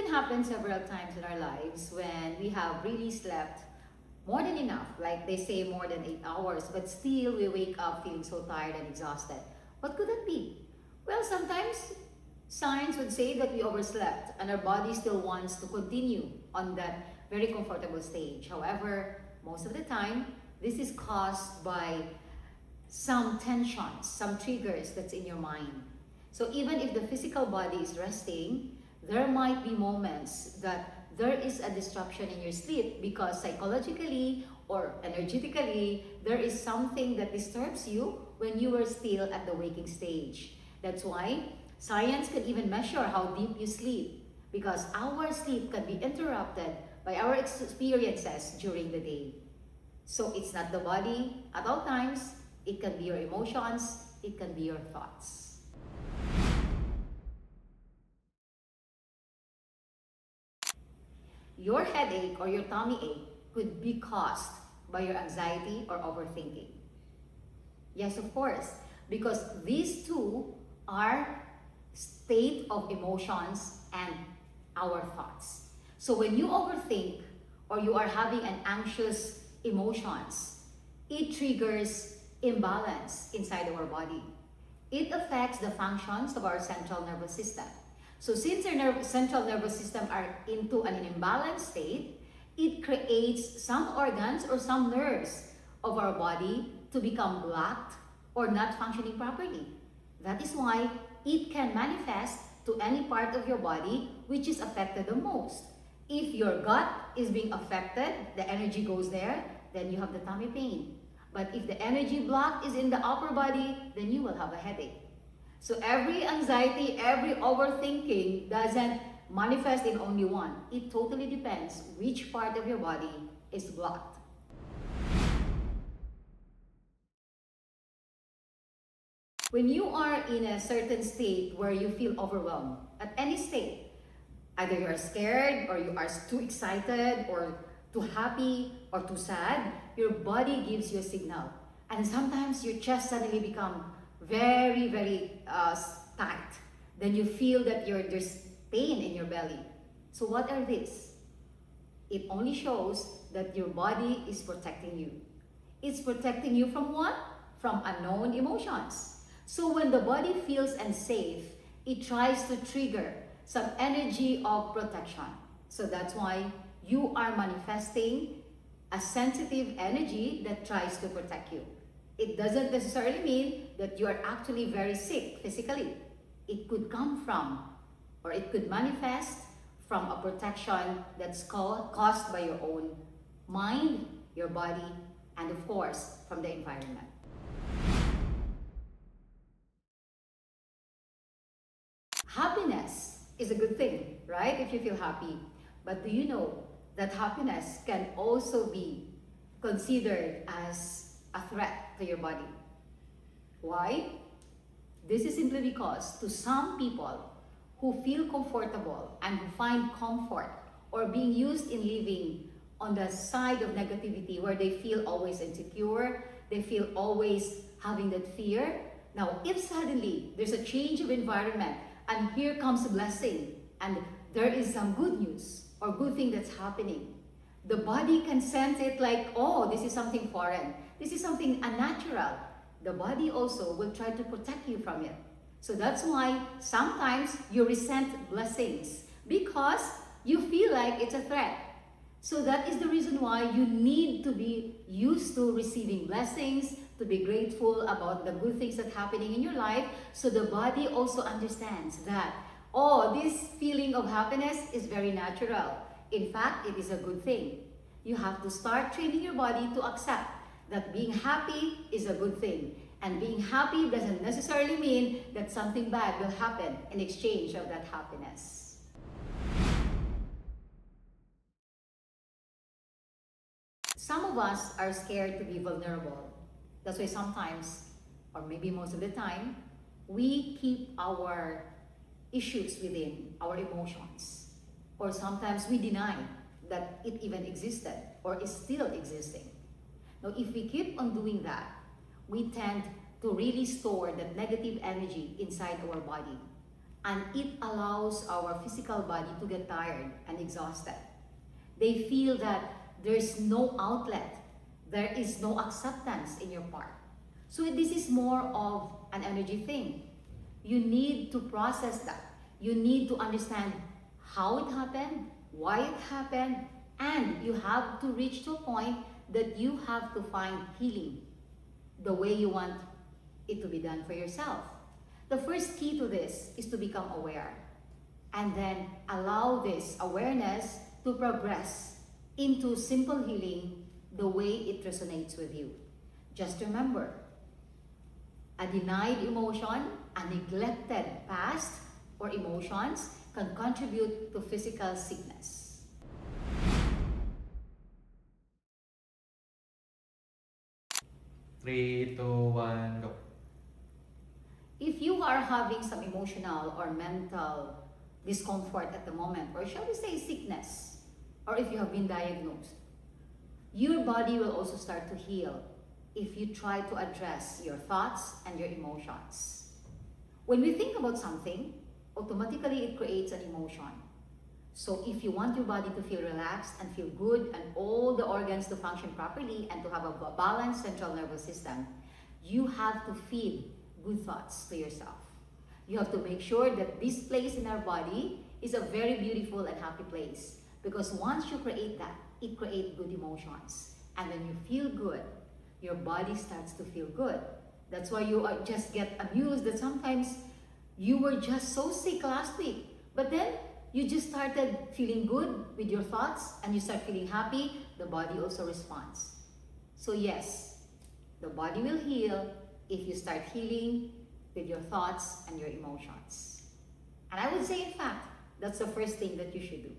even happen several times in our lives when we have really slept more than enough, like they say more than 8 hours, but still we wake up feeling so tired and exhausted. What could that be? Well, sometimes science would say that we overslept and our body still wants to continue on that very comfortable stage. However, most of the time, this is caused by some tensions, some triggers that's in your mind. So even if the physical body is resting, there might be moments that there is a disruption in your sleep because psychologically or energetically, there is something that disturbs you when you are still at the waking stage. That's why science can even measure how deep you sleep because our sleep can be interrupted by our experiences during the day. So it's not the body at all times, it can be your emotions, it can be your thoughts. Your headache or your tummy ache could be caused by your anxiety or overthinking. Yes, of course, because these two are state of emotions and our thoughts. So when you overthink or you are having an anxious emotions, it triggers imbalance inside our body. It affects the functions of our central nervous system. So since our central nervous system are into an imbalanced state, it creates some organs or some nerves of our body to become blocked or not functioning properly. That is why it can manifest to any part of your body which is affected the most. If your gut is being affected, the energy goes there, then you have the tummy pain. But if the energy block is in the upper body, then you will have a headache. So every anxiety, every overthinking doesn't manifest in only one. It totally depends which part of your body is blocked. When you are in a certain state where you feel overwhelmed, at any state, either you are scared or you are too excited or too happy or too sad, your body gives you a signal. And sometimes your chest suddenly becomes very tight. Then you feel that there's pain in your belly. So what are these? It only shows that your body is protecting you. It's protecting you from what? From unknown emotions. So when the body feels unsafe, it tries to trigger some energy of protection. So that's why you are manifesting a sensitive energy that tries to protect you. It doesn't necessarily mean that you are actually very sick physically. It could come from, or it could manifest from a protection that's caused by your own mind, your body, and of course, from the environment. Happiness is a good thing, right? If you feel happy. But do you know that happiness can also be considered as a threat to your body? Why? This is simply because to some people who feel comfortable and who find comfort or being used in living on the side of negativity where they feel always insecure, they feel always having that fear. Now, if suddenly there's a change of environment and here comes a blessing and there is some good news or good thing that's happening, the body can sense it like, oh, this is something foreign. This is something unnatural. The body also will try to protect you from it. So that's why sometimes you resent blessings because you feel like it's a threat. So that is the reason why you need to be used to receiving blessings, to be grateful about the good things that are happening in your life, so the body also understands that, oh, this feeling of happiness is very natural. In fact, it is a good thing. You have to start training your body to accept that being happy is a good thing. And being happy doesn't necessarily mean that something bad will happen in exchange of that happiness. Some of us are scared to be vulnerable. That's why sometimes, or maybe most of the time, we keep our issues within, our emotions. Or sometimes we deny that it even existed or is still existing. Now, if we keep on doing that, we tend to really store that negative energy inside our body. and it allows our physical body to get tired and exhausted. They feel that there's no outlet, there is no acceptance in your part. So this is more of an energy thing. You need to process that. You need to understand how it happened, why it happened, and you have to reach to a point that you have to find healing the way you want it to be done for yourself. The first key to this is to become aware and then allow this awareness to progress into simple healing the way it resonates with you. Just remember, a denied emotion, a neglected past or emotions can contribute to physical sickness. 3, 2, 1, go. If you are having some emotional or mental discomfort at the moment, or shall we say sickness, or if you have been diagnosed, your body will also start to heal if you try to address your thoughts and your emotions. When we think about something, automatically it creates an emotion. So if you want your body to feel relaxed and feel good and all the organs to function properly and to have a balanced central nervous system, you have to feed good thoughts to yourself. You have to make sure that this place in our body is a very beautiful and happy place. Because once you create that, it creates good emotions. And when you feel good, your body starts to feel good. That's why you just get amused that sometimes you were just so sick last week, but then you just started feeling good with your thoughts and you start feeling happy, the body also responds. So yes, the body will heal if you start healing with your thoughts and your emotions. And I would say, in fact, that's the first thing that you should do.